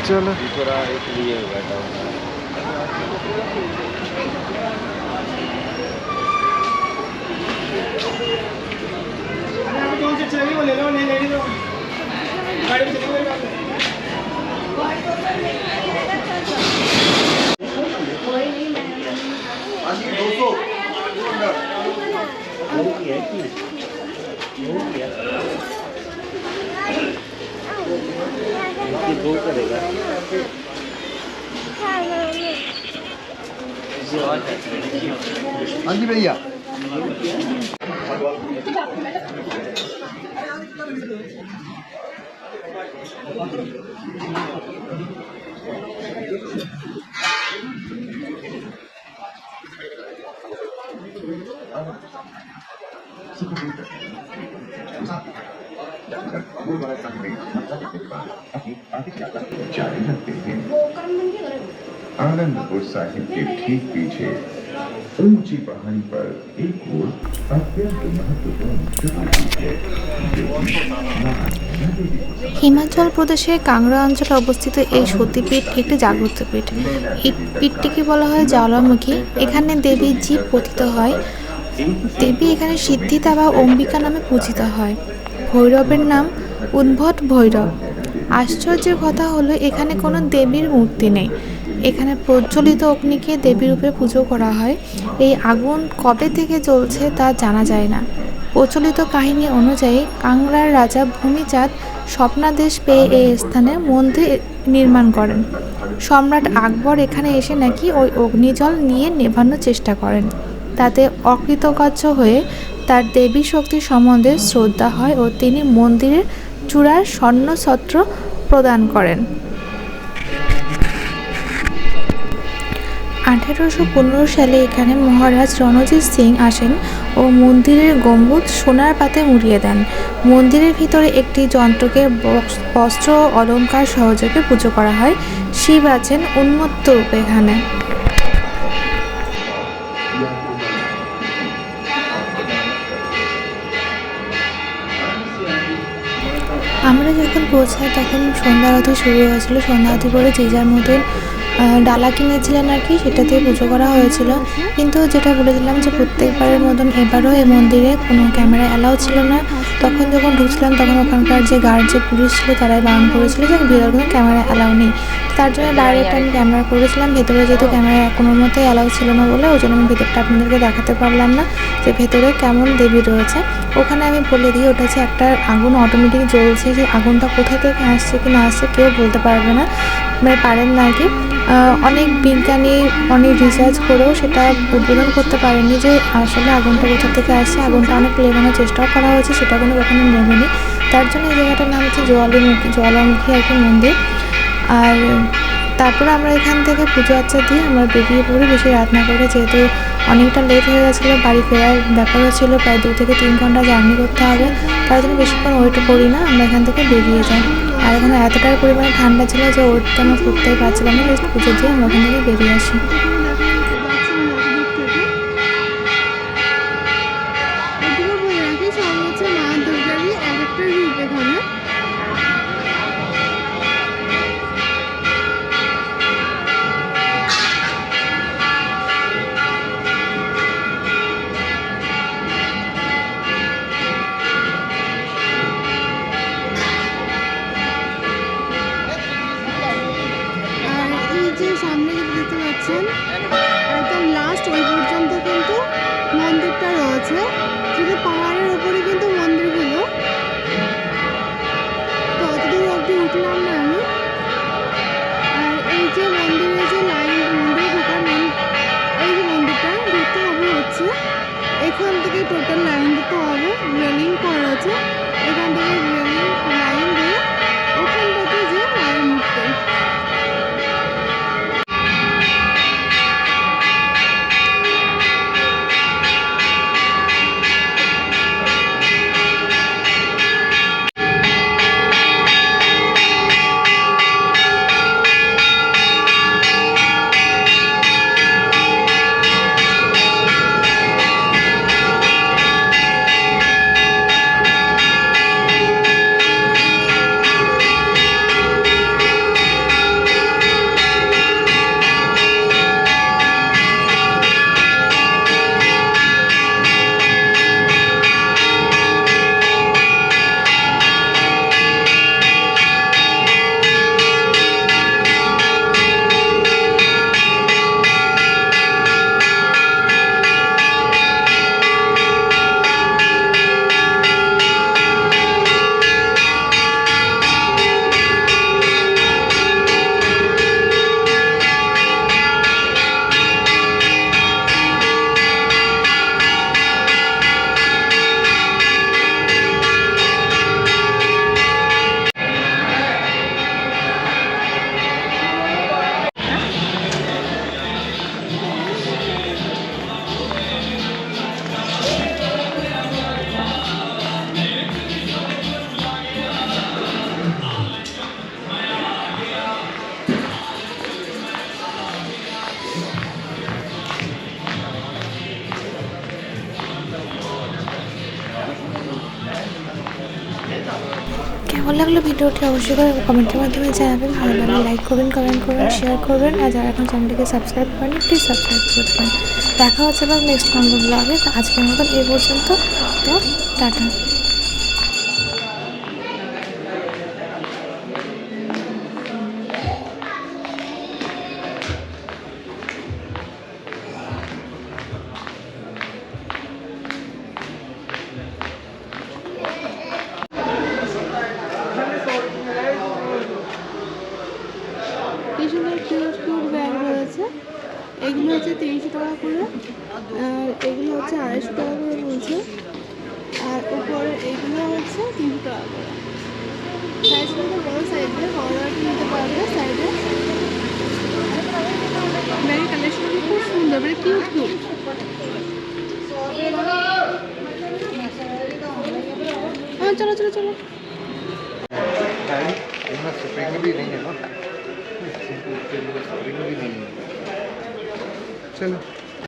चलो थोड़ा एक लिए बैठा हूँ। दो करेगा हाँ जी भैया जारी रखते हैं। आनंदपुर साहिब के ठीक पीछे ऊंची पहाड़ी पर एक और अत्यंत महत्वपूर्ण शक्तिपीठ है जो হিমাচল প্রদেশের কাংড়া অঞ্চলে অবস্থিত এই সতীপীঠ একটি জাগ্রত পীঠ। এই পীঠটিকে বলা হয় জ্বালামুখী। এখানে দেবী জীব পতিত হয়। দেবী এখানে সিদ্ধিতা বা অম্বিকা নামে পূজিত হয়। ভৈরবের নাম উদ্ভট ভৈরব। আশ্চর্যের কথা হলো এখানে কোনো দেবীর মূর্তি নেই। এখানে প্রজ্বলিত অগ্নিকে দেবী রূপে পুজো করা হয়। এই আগুন কবে থেকে জ্বলছে তা জানা যায় না। প্রচলিত কাহিনী অনুযায়ী কাংড়ার রাজা ভূমিচাঁদ স্বপ্নাদেশ পেয়ে এই স্থানে মন্দির নির্মাণ করেন। সম্রাট আকবর এখানে এসে নাকি ওই অগ্নিজল নিয়ে নেভানোর চেষ্টা করেন। তাতে অকৃতকার্য হয়ে তার দেবী শক্তির সম্বন্ধে শ্রদ্ধা হয় ও তিনি মন্দিরের চূড়ার স্বর্ণছত্র প্রদান করেন। 1815 সালে এখানে মহারাজ রণজিৎ সিং আসেন ও মন্দিরের গম্বুজ সোনার পাতে মুড়িয়ে দেন। মন্দিরের ভিতরে একটি যন্ত্রকে বস্ত্র ও অলঙ্কার সহযোগে পুজো করা হয়। শিব আছেন উন্মত্ত রূপে এখানে। আমরা যখন পৌঁছাই তখন সন্ধ্যা আরতি শুরু হয়েছিল। সন্ধ্যা আরতি করে যে যার মতন ডালা কিনেছিলেন আর কি, সেটাতে পুজো করা হয়েছিল। কিন্তু যেটা বলেছিলাম যে প্রত্যেকবারের মতন এবারও এই মন্দিরে কোনো ক্যামেরা অ্যালাউ ছিল না। তখন যখন ঢুকছিলাম তখন ওখানকার যে গার্ড যে পুলিশ ছিল তারাই বারণ করেছিল যে ভেতরে কোনো ক্যামেরা অ্যালাউ নেই। তার জন্য ডাইরেক্ট আমি ক্যামেরা করেছিলাম। ভেতরে যেহেতু ক্যামেরা কোনো মতেই অ্যালাউ ছিল না বলে ওই জন্য আমি ভেতরটা আপনাদেরকে দেখাতে পারলাম না যে ভেতরে কেমন দেবী রয়েছে। ওখানে আমি বলে দিই ওটা হচ্ছে একটা আগুন অটোমেটিক জ্বলছে। যে আগুনটা কোথা থেকে আসছে কি না আসছে কেউ বলতে পারবে না, মানে পারেন না আর কি। অনেক বিজ্ঞানী অনেক রিসার্চ করেও সেটা উদ্বোধন করতে পারেনি যে আসলে আগুনটা কোথা থেকে আসছে। আগুনটা অনেক লেগানোর চেষ্টাও করা হয়েছে, সেটা কিন্তু কখনো নেমেনি। তার জন্য এই জায়গাটার নাম হচ্ছে জ্বালামুখী আর কি মন্দির। আর তারপরে আমরা এখান থেকে পুজো আচ্চা দিয়ে আমরা বেরিয়ে পড়ি বেশি রাত না করে, যেহেতু অনেকটা লেট হয়ে গেছিলো। বাড়ি ফেরার ব্যাপারও ছিল, প্রায় 2 থেকে 3 ঘন্টা জার্নি করতে হবে। তার জন্য বেশিক্ষণ ওয়েট করি না, আমরা এখান থেকে বেরিয়ে যাই। আর এখানে এতটাই পরিমাণে ঠান্ডা ছিল যে ওয়েটটা আমরা করতেই পারছিলাম না। জাস্ট পুজো দিয়ে আমরা ওখান থেকে বেরিয়ে আসি। একদম লাস্ট ওই পর্যন্ত কিন্তু মন্দিরটা রয়েছে। শুধু পাহাড়ের উপরে কিন্তু মন্দিরগুলো, তো অতদূর অবধি উঠলাম না আমি। আর এই যে মন্দিরের যে লাইন, মন্দিরে ঢোকার মেন এই যে মন্দিরটা ঢুকতে হবে হচ্ছে এখান থেকে টোটাল লাইন দিতে হবে। রেলিং করা আছে, এখান থেকে রেলিং লাইন দিয়ে ওখানটাতে যে লাইন উঠতে। লাগলে ভিডিওটি অবশ্যই করে কমেন্টের মাধ্যমে জানাবেন। ভালো লাগলে লাইক করবেন, কমেন্ট করবেন, শেয়ার করবেন। আর যারা এখন চ্যানেলটিকে সাবস্ক্রাইব করেন প্লিজ সাবস্ক্রাইব করবেন। দেখা হচ্ছে আবার নেক্সট কোনো ব্লগে। আজকের মতন এই পর্যন্ত, তো টাটা। কি সুন্দর কিউট কিউট ব্যাগ রয়েছে। এগুলো হচ্ছে 300 টাকা করে, আর এগুলো হচ্ছে 250 টাকা করে বলছে। আর উপরে এগুলো হচ্ছে 300 টাকা করে। সাইজ কিন্তু বড় সাইজের, বড়রা নিতে পারবে সাইডে। ব্যাগের কালেকশনগুলো খুব সুন্দর, মানে কিউট কিউট। চলো চলো চলো। स्प्रिंग भी नहीं है ना, स्प्रिंग भी नहीं है। चलो